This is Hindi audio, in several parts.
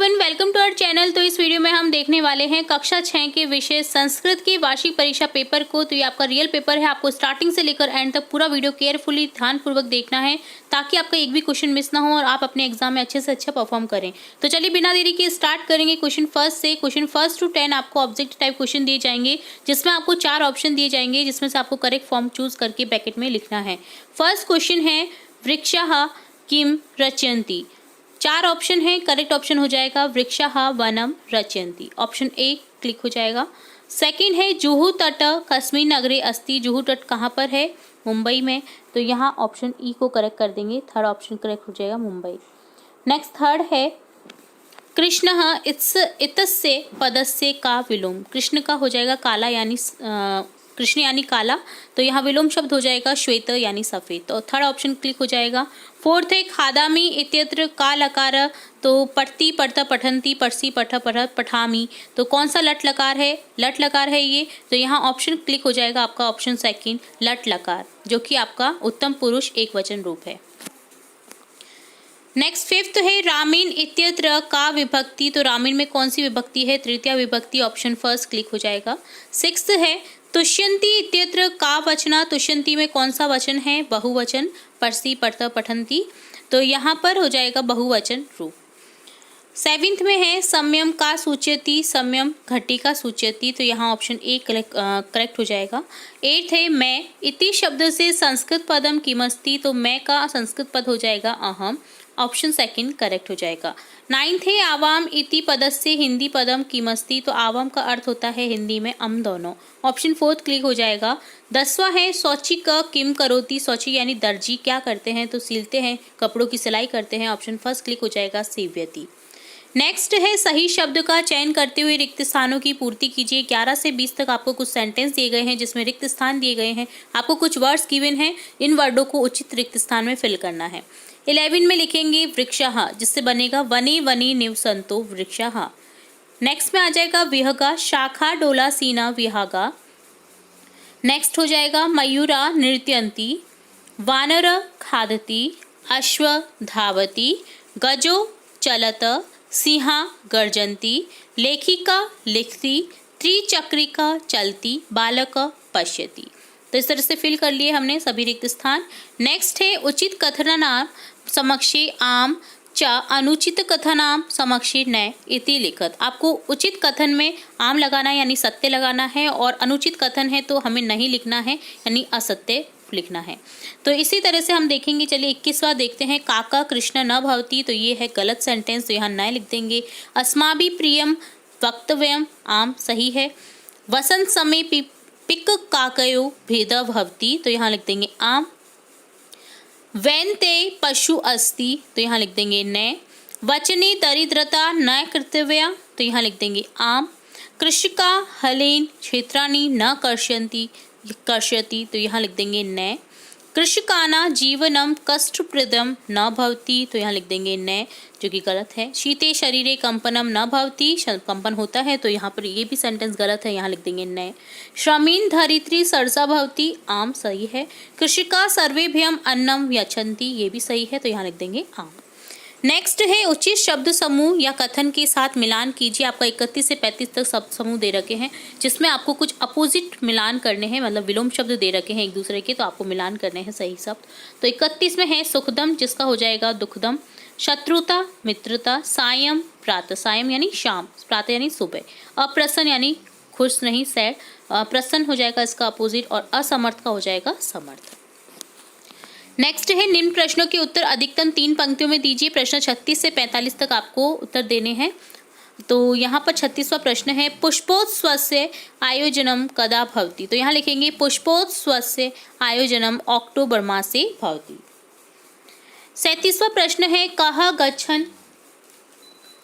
Everyone, welcome to our channel. तो इस वीडियो में हम देखने वाले हैं कक्षा 6 के विषय संस्कृत की वार्षिक परीक्षा पेपर को। तो ये आपका रियल पेपर है, आपको स्टार्टिंग से लेकर एंड तक पूरा वीडियो केयरफुली ध्यानपूर्वक देखना है ताकि आपका एक भी क्वेश्चन मिस ना हो और आप अपने एग्जाम में अच्छे से अच्छा परफॉर्म करें। तो चलिए बिना देरी के स्टार्ट करेंगे क्वेश्चन फर्स्ट से। क्वेश्चन फर्स्ट टू 10 आपको ऑब्जेक्ट टाइप क्वेश्चन दिए जाएंगे, जिसमें आपको 4 ऑप्शन दिए जाएंगे, जिसमें से आपको करेक्ट फॉर्म चूज करके ब्रैकेट में लिखना है। फर्स्ट क्वेश्चन है वृक्षः किम रचयन्ति। 4 ऑप्शन है, करेक्ट ऑप्शन हो जाएगा वृक्षः वनम रचयन्ति, ऑप्शन ए क्लिक हो जाएगा। सेकंड है जुहू तट कस्मिन् नगरे अस्ति। जुहू तट कहाँ पर है? मुंबई में, तो यहाँ ऑप्शन ई को करेक्ट कर देंगे, थर्ड ऑप्शन करेक्ट हो जाएगा मुंबई। नेक्स्ट थर्ड है कृष्णः इतस्य पदस्य का विलोम। कृष्ण का हो जाएगा काला यानी कृष्ण यानी काला, तो यहाँ विलोम शब्द हो जाएगा श्वेत यानी सफेद, तो थर्ड ऑप्शन क्लिक हो जाएगा। फोर्थ है खादामी इत्यत्र का लकार, तो पढ़ती पढ़ता पठंती पढ़सी पठ पढ़ पठामी, तो कौन सा लट लकार है? लट लकार है ये, तो यहाँ ऑप्शन क्लिक हो जाएगा आपका ऑप्शन सेकंड लट लकार, जो कि आपका उत्तम पुरुष एक वचन रूप है। नेक्स्ट फिफ्थ है रामीन इत्यत्र का विभक्ति। तो रामीन में कौन सी विभक्ति है? तृतीया विभक्ति, ऑप्शन फर्स्ट क्लिक हो जाएगा। सिक्स्थ है तुष्यंती इत्यत्र का वचना। तुष्यंती में कौन सा वचन है? बहुवचन, पढ़सी पढ़ता पठंती, तो यहाँ पर हो जाएगा बहुवचन रूप। सेवेंथ में है संयम का सूच्यति। संयम घटी का सूच्यति, तो यहाँ ऑप्शन ए करेक्ट हो जाएगा। एट्थ है मैं इति शब्द से संस्कृत पदम किमस्ति। तो मैं का संस्कृत पद हो जाएगा अहम, ऑप्शन सेकंड करेक्ट हो जाएगा। नाइन्थ है आवाम इति पदस्य हिंदी पदम किमस्ति। तो आवाम का अर्थ होता है हिंदी में हम दोनों, ऑप्शन फोर्थ क्लिक हो जाएगा। 10वां है शौची का किम करोति। शौची यानी दर्जी क्या करते हैं? तो सिलते हैं, कपड़ों की सिलाई करते हैं, ऑप्शन फर्स्ट क्लिक हो जाएगा सीव्यति। नेक्स्ट है सही शब्द का चयन करते हुए रिक्त स्थानों की पूर्ति कीजिए। 11 से 20 तक आपको कुछ सेंटेंस दिए गए हैं जिसमें रिक्त स्थान दिए गए हैं, आपको कुछ वर्ड्स गिवन हैं, इन वर्डों को उचित रिक्त स्थान में फिल करना है। 11 में लिखेंगे वृक्षः, जिससे बनेगा वने वने निवसन्तो वृक्षः। नेक्स्ट में आ जाएगा विहगा, शाखा डोला सीना विहागा। नेक्स्ट हो जाएगा मयूरा नृत्यन्ति, वानर खादति, अश्व धावति, गजो चलत, सिंहा गर्जन्ति, लेखिका लिखती, त्रिचक्रिका चलती, बालक पश्यति। तो इस तरह से फिल कर लिए हमने सभी रिक्त स्थान। नेक्स्ट है उचित कथनानाम समक्षे आम च अनुचित कथनाम समक्षे न इति लिखत। आपको उचित कथन में आम लगाना है यानी सत्य लगाना है, और अनुचित कथन है तो हमें नहीं लिखना है यानी असत्य लिखना है। तो इसी तरह से हम देखेंगे। चलिए 21वां देखते हैं। काका कृष्ण न भवती, तो ये है गलत सेंटेंस, तो यहाँ न लिख देंगे। अस्माभि प्रियम वक्तव्यम आम सही है। वसंत समय पिक काकयो भेद भवती, तो यहाँ लिख देंगे आम। वैन ते पशु अस्ति, तो यहाँ लिख देंगे न। वचने दरिद्रता न कर्तव्य, तो यहाँ लिख देंगे आम। कृषिका हलेन क्षेत्राणि न कर्षयन्ति कर्षयति, तो यहाँ लिख देंगे न। कृषकाना जीवनम कष्टप्रदम न भवति, तो यहाँ लिख देंगे न, जो कि गलत है। शीते शरीरे कंपनम न भवति, कंपन होता है, तो यहाँ पर ये भी सेंटेंस गलत है, यहाँ लिख देंगे न। श्रमीन धरित्री सरसा भवति, आम सही है। कृषिका सर्वेभ्यम अन्नम यच्छन्ति, ये भी सही है, तो यहाँ लिख देंगे आम। नेक्स्ट है उचित शब्द समूह या कथन के साथ मिलान कीजिए। आपका 31 से 35 तक शब्द समूह दे रखे हैं, जिसमें आपको कुछ अपोजिट मिलान करने हैं, मतलब विलोम शब्द दे रखे हैं एक दूसरे के, तो आपको मिलान करने हैं सही शब्द। तो 31 में है सुखदम, जिसका हो जाएगा दुखदम। शत्रुता मित्रता, सायं प्रातः, सायं यानी शाम, प्रातः यानी सुबह। अप्रसन्न यानी खुश नहीं सैड, प्रसन्न हो जाएगा इसका अपोजिट, और असमर्थ का हो जाएगा समर्थ। नेक्स्ट है निम्न प्रश्नों के उत्तर अधिकतम 3 पंक्तियों में दीजिए। प्रश्न 36 से 45 तक आपको उत्तर देने हैं। तो यहाँ पर 36वां प्रश्न है पुष्पोत्सवस्य आयोजनम कदा भवति। तो यहाँ लिखेंगे पुष्पोत्सवस्य आयोजनम अक्टोबर मासे भवति। 37वां प्रश्न है कः गच्छन्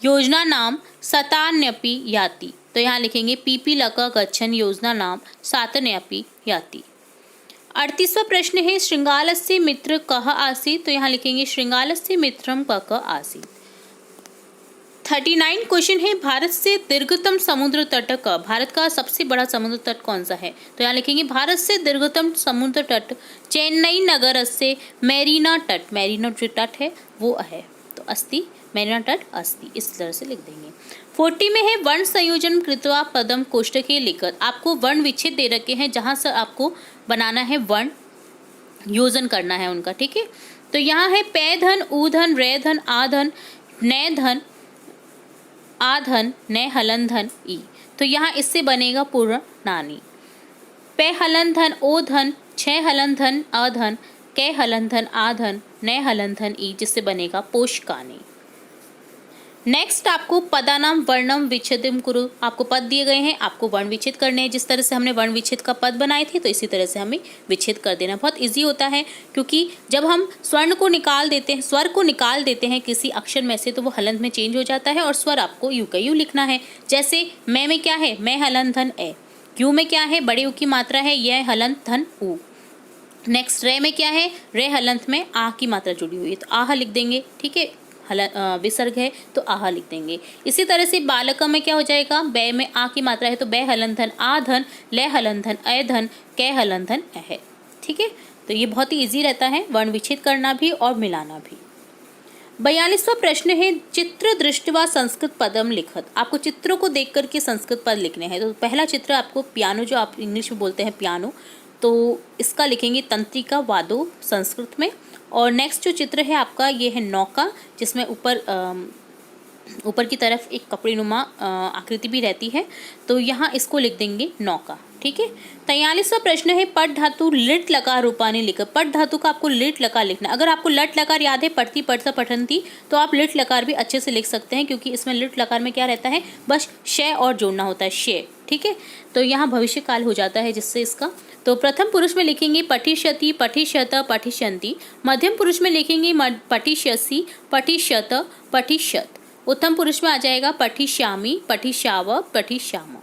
योजना नाम सतान्यपि याति। तो यहाँ लिखेंगे पीपीलक गच्छन् योजना नाम सातन्यपि याति। 38वां प्रश्न है श्रृंगालस्य मित्र कः आसीत्। तो यहाँ लिखेंगे श्रृंगालस्य मित्रम कः आसीत्। 39 क्वेश्चन है भारत से दीर्घतम समुद्र तट का, भारत का सबसे बड़ा समुद्र तट कौन सा है? तो यहाँ लिखेंगे भारत से दीर्घतम समुद्र तट चेन्नई नगर से मेरीना तट, मेरीना जो तट है वो है। तो अस्ति, मेरिना तट अस्ति, इस तरह से लिख देंगे। 40 में है वर्ण संयोजन कृत्वा पदम कोष्ठके लिखत। आपको वर्ण विच्छेद दे रखे हैं जहाँ से आपको बनाना है वर्ण योजन करना है उनका, ठीक है। तो यहाँ है पै धन, ऊ धन, रे धन, आ धन, नै धन, आ धन, नै हलन धन, ई। तो यहाँ इससे बनेगा पूर्ण नानी। पै हलन धन, ओ धन, छह हलन धन, अ धन, कै हलन धन, आ धन, नै हलन धन, ई, जिससे बनेगा पोषकानी। नेक्स्ट आपको पदानाम वर्णम विच्छेदम कुरु। आपको पद दिए गए हैं, आपको वर्ण विच्छेद करने हैं। जिस तरह से हमने वर्ण विच्छेद का पद बनाए थे तो इसी तरह से हमें विच्छेद कर देना। बहुत इजी होता है, क्योंकि जब हम स्वर्ण को निकाल देते हैं, स्वर को निकाल देते हैं किसी अक्षर में से, तो वो हलंत में चेंज हो जाता है और स्वर आपको यू का यू लिखना है। जैसे मैं में क्या है, मैं हलंत धन ए। यू में क्या है, बड़े ऊ की मात्रा है, यह हलंत धन ऊ। नेक्स्ट रे में क्या है, रे हलंत में आ की मात्रा जुड़ी हुई है, तो आह लिख देंगे, ठीक है। विसर्ग है तो आह लिख देंगे। इसी तरह से बालक में क्या हो जाएगा, बै में आ की मात्रा है तो बै हलन धन, आ धन, ले हलन धन, अय धन, कै हलन धन, अह, ठीक है। तो ये बहुत ही इजी रहता है वर्ण विच्छेद करना भी और मिलाना भी। 42वां प्रश्न है चित्र दृष्टवा संस्कृत पदम लिखत। आपको चित्रों को देख करके संस्कृत पद लिखने हैं। तो पहला चित्र आपको पियानो, जो आप इंग्लिश में बोलते हैं पियानो, तो इसका लिखेंगे तंत्रिका वादो संस्कृत में। और नेक्स्ट जो चित्र है आपका, ये है नौका, जिसमें ऊपर की तरफ एक कपड़े नुमा आकृति भी रहती है, तो यहाँ इसको लिख देंगे नौका, ठीक है। 43वां प्रश्न है पट धातु लिट लकार रूपानी लिख। पट धातु का आपको लिट लकार लिखना। अगर आपको लट लकार याद है, पढ़ती पढ़ता पठनती, तो आप लिट लकार भी अच्छे से लिख सकते हैं, क्योंकि इसमें लिट लकार में क्या रहता है, बस शय और जोड़ना होता है, शय, ठीक है। तो यहाँ भविष्य काल हो जाता है जिससे इसका। तो प्रथम पुरुष में लिखेंगे पठिष्यति, पठिष्यत, पठिष्यन्ति। मध्यम पुरुष में लिखेंगे पठिष्यसि, पठिष्यत, पठिष्यत। उत्तम पुरुष में आ जाएगा पठिष्यामि, पठिष्याव, पठिष्याम।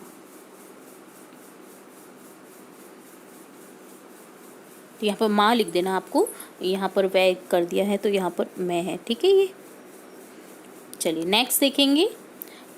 तो यहाँ पर माँ लिख देना आपको, यहाँ पर वै कर दिया है तो यहाँ पर मैं है, ठीक है। ये चलिए नेक्स्ट देखेंगे।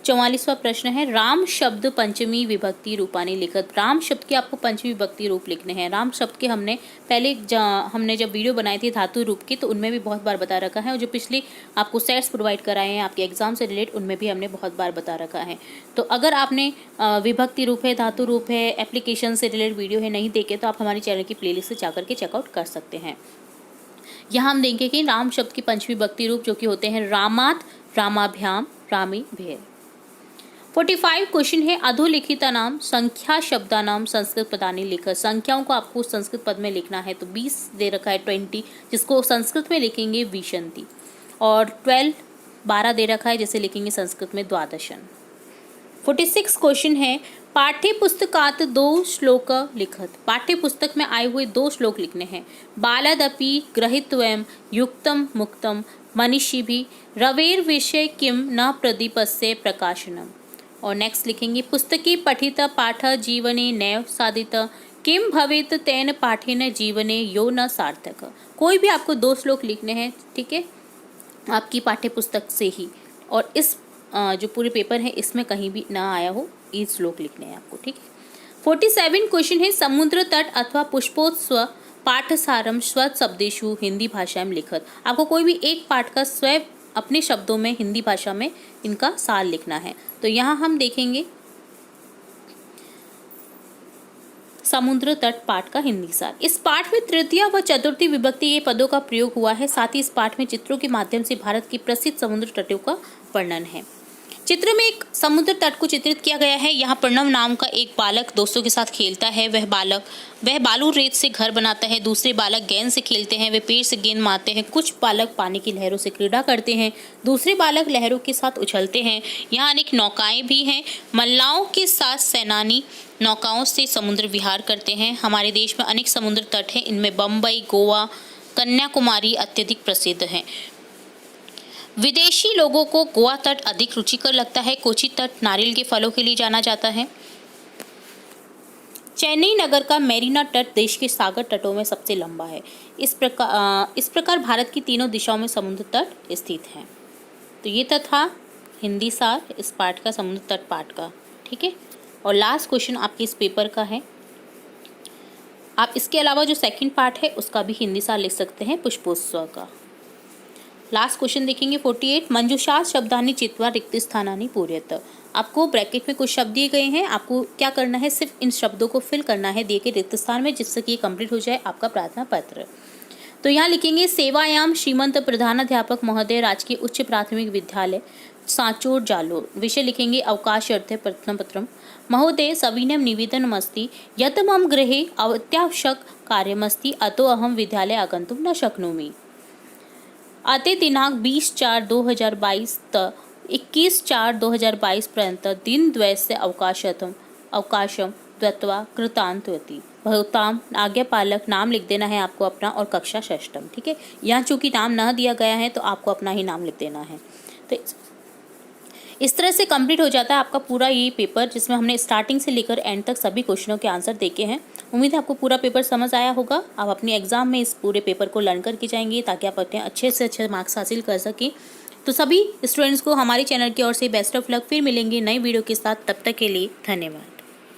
44वां प्रश्न है राम शब्द पंचमी विभक्ति रूपानी लिखत। राम शब्द के आपको पंचमी विभक्ति रूप लिखने हैं। राम शब्द के हमने जब वीडियो बनाई थी धातु रूप की, तो उनमें भी बहुत बार बता रखा है, और जो पिछले आपको सेट्स प्रोवाइड कराए हैं आपके एग्जाम से रिलेट, उनमें भी हमने बहुत बार बता रखा है। तो अगर आपने विभक्ति रूप है, धातु रूप है, एप्लीकेशन से रिलेटेड वीडियो है नहीं देखे, तो आप हमारे चैनल की प्लेलिस्ट से जाकर के चेकआउट कर सकते हैं। यहाँ हम देखेंगे कि राम शब्द की पंचमी विभक्ति रूप जो कि होते हैं रामात, रामाभ्याम, रामी भेर। 45 क्वेश्चन है अधोलिखिता नाम संख्या शब्दा नाम संस्कृत पदानी लिखत। संख्याओं को आपको संस्कृत पद में लिखना है, तो 20 दे रखा है 20, जिसको संस्कृत में लिखेंगे विशंति, और 12 दे रखा है, जैसे लिखेंगे संस्कृत में द्वादशन। 46 क्वेश्चन है पाठ्य पुस्तकात 2 श्लोक लिखत। पाठ्य पुस्तक में आए हुए 2 श्लोक लिखने हैं। बालदपि ग्रहीत्वं युक्तम मुक्तम मनीषी भी रवेर विषय किम न प्रदीपस्य प्रकाशनम। और नेक्स्ट लिखेंगे पुस्तके पठित पाठ जीवने नैव साधित किम भवेत तेन पाठेन जीवने यो न सार्थक। कोई भी आपको 2 श्लोक लिखने हैं, ठीक है, आपकी पाठ्य पुस्तक से ही, और इस जो पूरे पेपर है इसमें कहीं भी ना आया हो, ये श्लोक लिखने हैं आपको, ठीक है। 47 क्वेश्चन है समुद्र तट अथवा पुष्पोत्सव पाठ सारम स्व शब्देशु हिंदी भाषा में लिखत। आपको कोई भी एक पाठ का स्वयं अपने शब्दों में हिंदी भाषा में इनका सार लिखना है। तो यहाँ हम देखेंगे समुद्र तट पाठ का हिंदी सार। इस पाठ में तृतीय व चतुर्थी विभक्ति ये पदों का प्रयोग हुआ है। साथ ही इस पाठ में चित्रों के माध्यम से भारत की प्रसिद्ध समुद्र तटों का वर्णन है। चित्र में एक समुद्र तट को चित्रित किया गया है। यहाँ प्रणव नाम का एक बालक दोस्तों के साथ खेलता है। वह बालू रेत से घर बनाता है। दूसरे बालक गेंद से खेलते हैं। वे पेड़ से गेंद मारते हैं। कुछ बालक पानी की लहरों से क्रीड़ा करते हैं। दूसरे बालक लहरों के साथ उछलते हैं। यहाँ अनेक नौकाएं भी हैं। मल्लाओं के साथ सेनानी नौकाओं से समुद्र विहार करते हैं। हमारे देश में अनेक समुद्र तट हैं। इनमें बम्बई, गोवा, कन्याकुमारी अत्यधिक प्रसिद्ध हैं। विदेशी लोगों को गोवा तट अधिक रुचिकर लगता है। कोची तट नारियल के फलों के लिए जाना जाता है। चेन्नई नगर का मेरिना तट देश के सागर तटों में सबसे लंबा है। इस प्रकार भारत की तीनों दिशाओं में समुद्र तट स्थित हैं। तो ये था हिंदी सार इस पाठ का, समुद्र तट पाठ का, ठीक है। और लास्ट क्वेश्चन आपके इस पेपर का है। आप इसके अलावा जो सेकंड पार्ट है उसका भी हिंदी सार लिख सकते हैं पुष्पोत्सव का। लास्ट क्वेश्चन देखेंगे 48 मंजूषा शब्दानि चित्वा रिक्त स्थानानि पूरयत। आपको ब्रैकेट में कुछ शब्द दिए गए हैं, आपको क्या करना है, सिर्फ इन शब्दों को फिल करना है दिए गए रिक्त स्थान में, जिससे कि ये कंप्लीट हो जाए आपका प्रार्थना पत्र। तो यहाँ लिखेंगे सेवायाम श्रीमंत प्रधानाध्यापक महोदय राजकीय उच्च प्राथमिक विद्यालय सांचोर जालोर। विषय लिखेंगे अवकाश अर्थे प्रश्नपत्रम। महोदय सविनय निवेदनमस्ति यत् मम गृहे अत्यावश्यक कार्यमस्ति अतो अहम विद्यालय आगन्तुं न शक्नोमि। आते दिनांक 20/4/2022 त 21/4/2022 पर्यंत दिनद्वयस्य अवकाशम दत्वा कृतांतवती। भवताम आज्ञापालक नाम लिख देना है आपको अपना और कक्षा षष्ठम। ठीक है, यहाँ चूंकि नाम न दिया गया है तो आपको अपना ही नाम लिख देना है। तो इस तरह से कंप्लीट हो जाता है आपका पूरा ये पेपर, जिसमें हमने स्टार्टिंग से लेकर एंड तक सभी क्वेश्चनों के आंसर देखे हैं। उम्मीद है आपको पूरा पेपर समझ आया होगा। आप अपने एग्जाम में इस पूरे पेपर को लर्न करके जाएंगे ताकि आप अपने अच्छे से अच्छे मार्क्स हासिल कर सकें। तो सभी स्टूडेंट्स को हमारे चैनल की ओर से बेस्ट ऑफ लक। फिर मिलेंगे नई वीडियो के साथ, तब तक के लिए धन्यवाद।